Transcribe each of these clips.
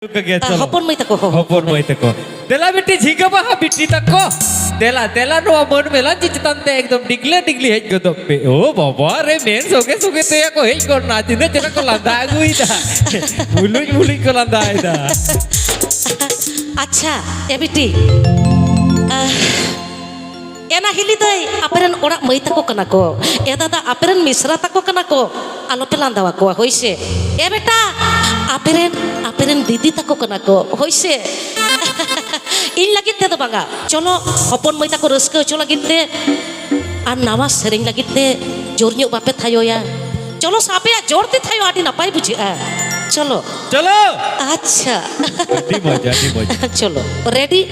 Hopon mai tako Hopon mai tako. Dela bitti jhiga baha bitti tako. Dela no amon mela jitan te ekdom digli hej godop pe. Oh baba re men soge te ko hej kor na jine jena ko landa agui da. Bului ko landa ida. Acha ebiti Ena hili dai aperen orak mai tako kana ko. Eda da aperen misra tako kana ko. Alo pelanda wa ko hoise. E beta aperen didi tako kana ko hoise. In lagi te do banga. Cholo hopon mai tako reska cholo lagi te ar nawa sering lagi te jor nyuk bape thayo ya. Cholo sape ya jor te thayo adi napai buji Cholo. Acha. Di moja. Cholo. Ready.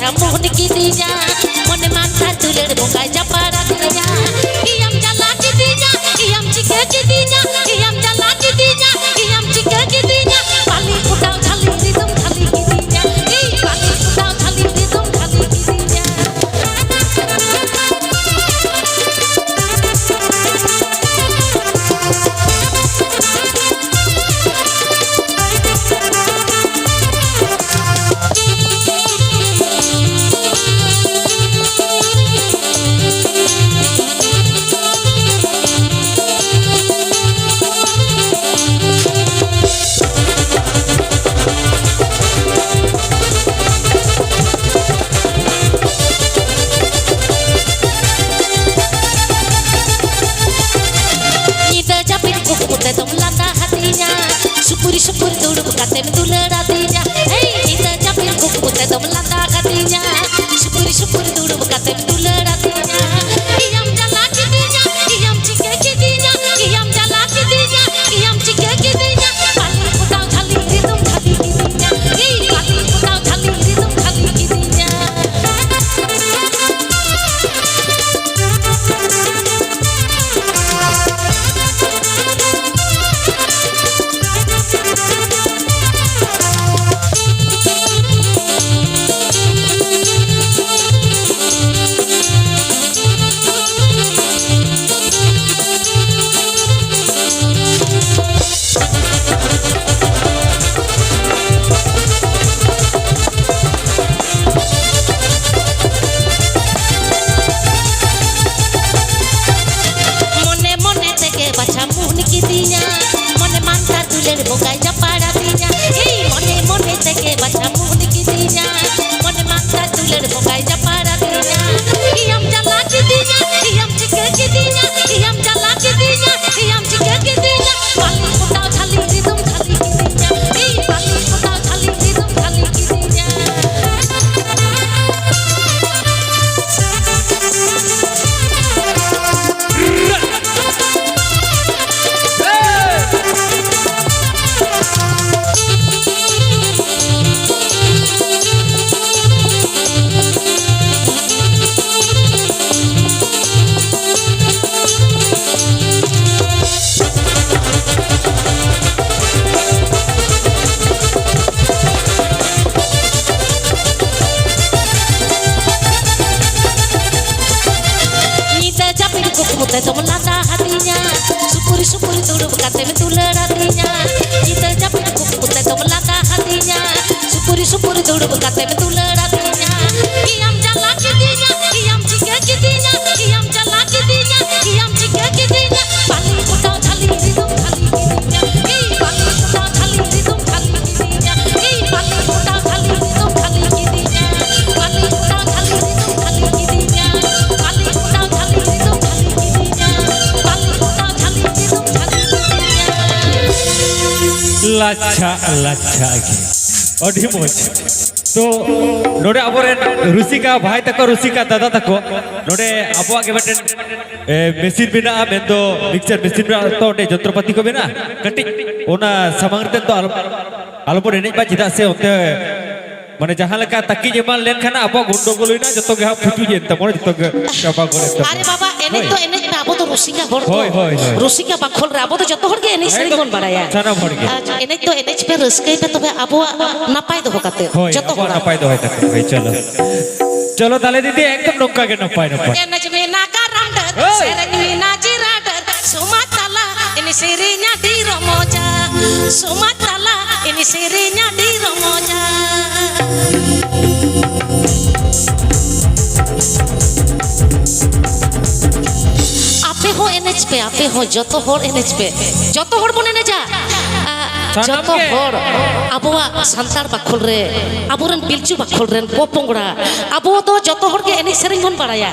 Mohon kidinya, mone mantar tulir bokai japara kidinya. Iam jala kidinya, iam cike kidinya, iam jala kidinya, iam cike kidinya. Pali kudau thali ridum thali kidinya, pali kudau thali ridum thali kidinya. Syukur dulu kate betuler hatinya. Hey, kita capil kuku teto melanda hatinya. Syukur dulu kate betuler hatinya. Iam jala kidinya, iam cike kidinya, iam jala kidinya, iam cike kidinya. Pali kudau thali ridum thali kidinya. Pali kudau thali ridum thali kidinya. Mone mantar tuler bokai japara tinya. Mone teke baca mohon kidinya. Mone mantar tuler bokai japara tinya. Iam jala kidinya, iam cike kidinya, iam jala kidinya, iam cike kidinya. Pali kudau thali ridum thali kidinya. Pali kudau thali ridum thali kidinya. Teto melanda hatinya, syukur dulu kate betuler hatinya. Kita capil kuku teto melanda hatinya, syukur dulu kate betuler hatinya. Iam jala kidinya, iam cike kidinya, iam jala kidinya, iam cike kidinya. Pali kudau thali ridum thali kidinya, pali kudau thali ridum thali kidinya, pali kudau thali ridum thali kidinya, pali kudau thali ridum thali kidinya, pali kudau thali ridum thali kidinya. La লাচ্ছা লাচ্ছা গে অডি মজ তো নোডে আবরেন রুসিকা ভাই তাকো রুসিকা দাদা তাকো নোডে আবুয়া গে বেটেন মেশিন বিনা মেন্দো মিক্সচার মেশিন বিনা তো ওটে যন্ত্রপাতি কো বিনা কটি ওনা সামাংতে তো আলপর এনে বা চিদা সে ওতে মানে যাহা লেকা তাকি যেমান লেন খানা আবো গন্ডগোলই না যত গে ফুটু যেন তমর যত গে চাপা করে আরে বাবা এনে তো এনে আবো তো রসিকা হড় হয়, হয়, হয়। রসিকা বাখল রে আবো তো যত হড় গে এনে সেরি কোন বাড়ায়া সানা ভড় গে এনে তো এনে পে রসকাই পে তবে আবো নাপাই দো কাতে হয় যত আবো হড় না পাই দো হয় তাকে ভাই চলো চলো তাহলে দিদি একদম নৌকা গে না পাই এনে জমে না কারান্ডার সেরেনি না জিরাডার সুমাতালা এনে সেরিnya di romoja sumatala ini serinya di romoja আপে হো এনএচ পে আপে হো যত হর এনএচ পে যত হর বনে নে যা যত হর আবুয়া সান্তার বাখল রে আবুরেন বিলচু বাখল রেন পপংড়া আবু তো যত হর কে এনি সেরিং বন বাড়ায়া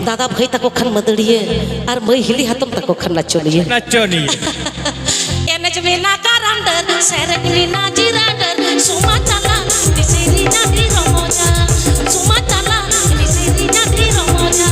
দাদা ভাই তাকো খান মদড়িয়ে আর মই হিলি হাতম তাকো খান নাচলিয়ে নাচনি এনএচ মে না কারান্ডার সেরেনি না জিরাডার সুমাতালা মিসেরিনা দি রমোজা সুমাতালা মিসেরিনা দি রমোজা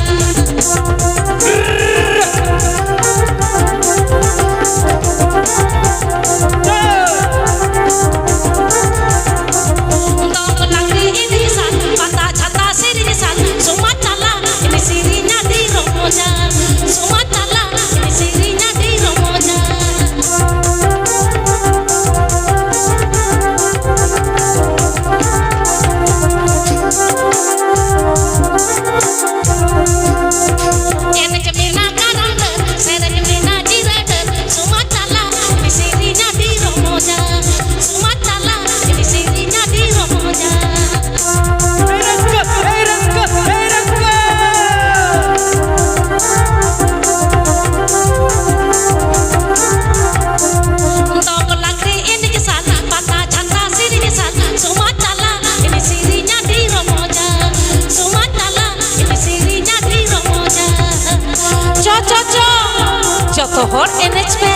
যত হর এনএচ পে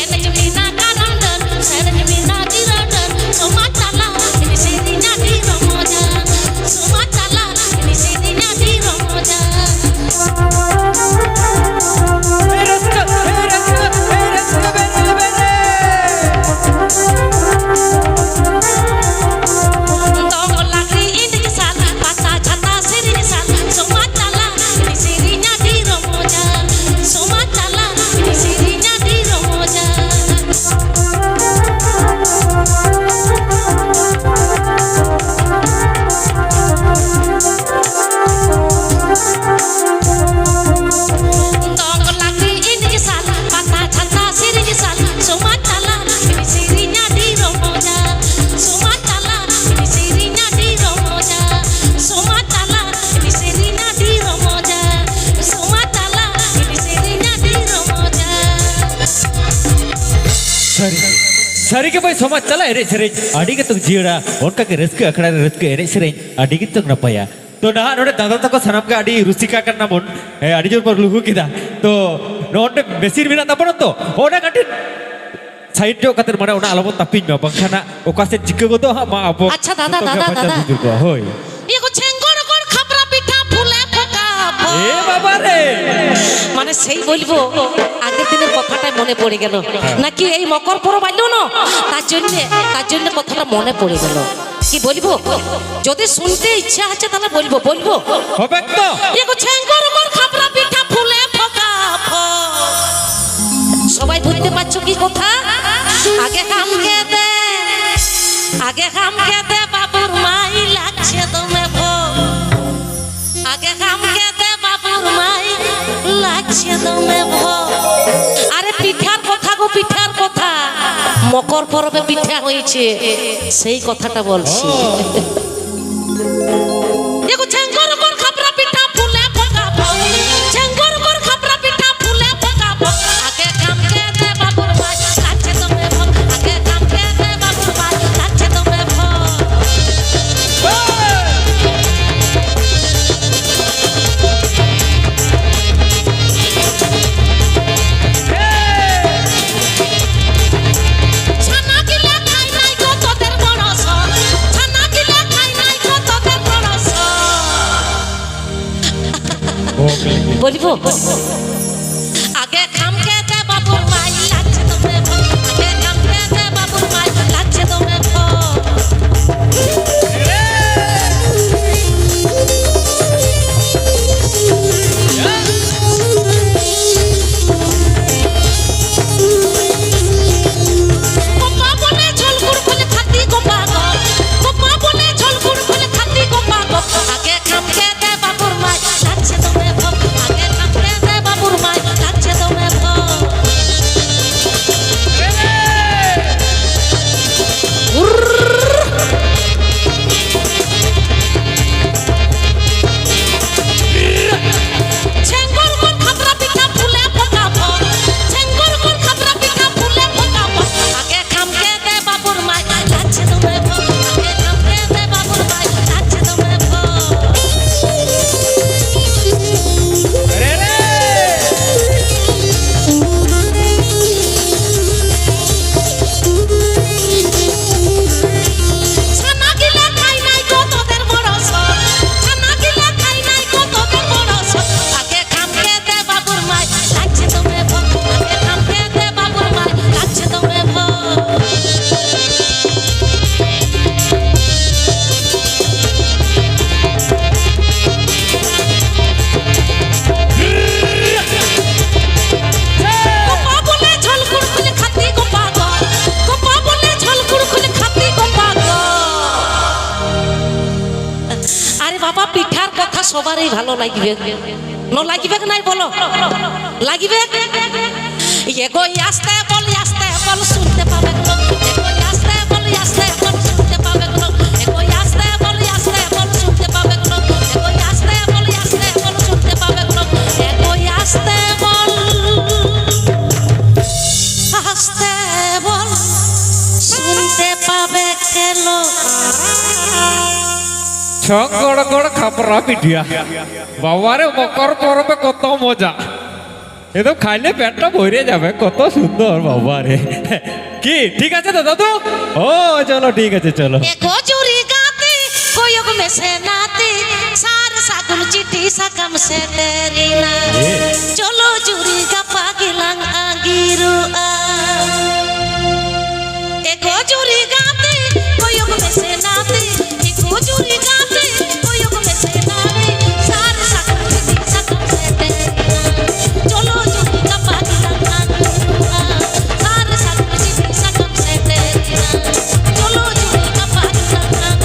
এনএচ বিনা কারান্ডার সেরেন বিনা জিরাডার সুমাতালা ini serinya di romoja sumatala ini serinya di romoja सरी के भाई समाज चला एरे सेरे आड़ी के तक जीड़ा उनका के रिस्क अखड़ा रिस्क एरे सेरे आड़ी के तक न पाया तो ना नोडे दादा तक सनम का आड़ी रुसिका करना बोन आड़ी जोर पर लुहु किदा तो नोडे मेसिन बिना तपन तो ओना कटे साइड जो कतर मरा ओना आलमो तपिन में बंखाना ओका से जिक्के को तो मा आपो अच्छा दादा दादा दादा होय ये को छेंगोर कोर खपरा पिठा फुले फका এ বাবা রে মানে সেই বলবো আগের দিনের কথাটাই মনে পড়ে গেল নাকি এই মকর পরব আইলো না তার জন্য কথাটা মনে পড়ে গেল কি বলবো যদি শুনতে ইচ্ছা আছে তাহলে বলবো বলবো হবে তো এগো ছেঙ্গর কোর খাপরা পিঠা ফুলে ফকা সবাই বুঝতে পারছো কি কথা আগে কাম খেতে বাবুর মাই লাগছে দমে ভো আগে কাম খেতে বাবুর মাই লাগছে দমে ভো আরে পিঠার কথা গো পিঠার কথা মকর পরবে পিঠা হয়েছে সেই কথাটা বলছি এগো ছেঙ্গর কোর খাপরা পিঠা ফুলে ফকা ছেঙ্গর কোর খাপরা পিঠা ফুলে ফকা আগে কাম খেতে বাবুর মাই লাগছে দমে ভো আগে কাম খেতে বাবুর মাই লাগছে দমে ভো বলবো আগে খামকে দে বাবুর মাই লাগছে তোমরা আগে খামকে দে বাবুর মাই লাগছে তোমরা সবারই ভালো লাগবে ন লাগবে নাই বলো লাগবে এগোই আসতে বল শুনতে পাবে এগোই আসতে বল শুনতে পাবে এগোই আসতে বল শুনতে পাবে এগোই আসতে বল শুনতে পাবে এগোই আসতে বল শুনতে পাবে কেলো ছগড় খাপরা পিঠিয়া বাবারে মকর পরবে কত মজা একদম খাইলে পেটটা ভরে যাবে কত সুন্দর বাবারে কি ঠিক আছে তো দাদু ও চলো ঠিক আছে চলো কচুরি গাতে কোয়ক মেসে নাতে সার সাগুন চিঠি সাকাম সে তেরি না চলো চুরি গাপা গিলাং আগিরু এ কচুরি গাতে কোয়ক মেসে নাতে এ কচুরি গাতে কোয়ক মেসে নাতে সার সাগুন চিঠি সাকাম সে তেরি না চলো চুরি গাপা গিলাং আগিরু সার সাগুন চিঠি সাকাম সে তেরি না চলো চুরি গাপা গিলাং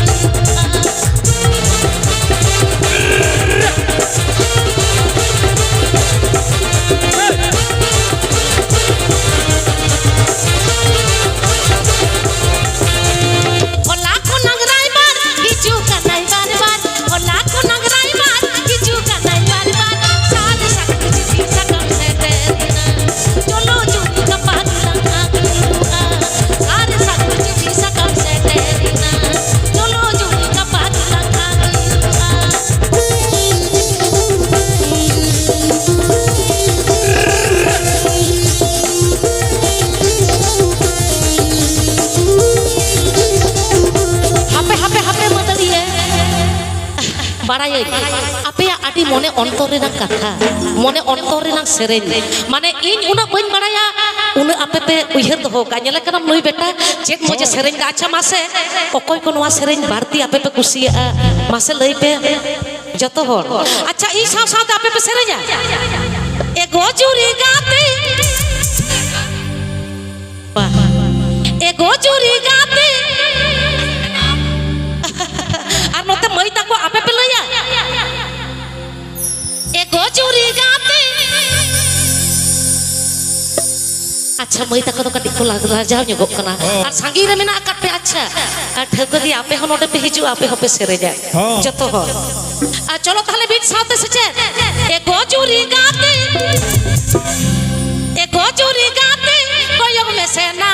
বাড়াই আপেয়া আটি মনে অন্তরেনা কথা মনে অন্তরেনা সেরেñ মানে ইন উনা বইন বাড়ায়া উনা আপে पे उइहर दो का नेले करम नुई बेटा चेक मुझे सेरेñ का अच्छा मासे ओकोय को नवा सेरेñ भारती आपे पे कुसिया मासे लई पे जतो हर अच्छा ई साव साव आपे पे सेरेñा ए गोजुरी गाते ए गोजुरी गाते আর নতে মই তাকো আপে पे लइया ए गोजुरी गाते अच्छा मैं तक तो कटी को लाग राजा ᱧᱚᱜ कना और सांगी रे मेना काट पे अच्छा और ठक दी आपे हो नोडे पे हिजु आपे होपे सेरे जाए जतो हो आ चलो ताहले बीच साथे सेचे ए गोजुरी गाते कोयग में से ना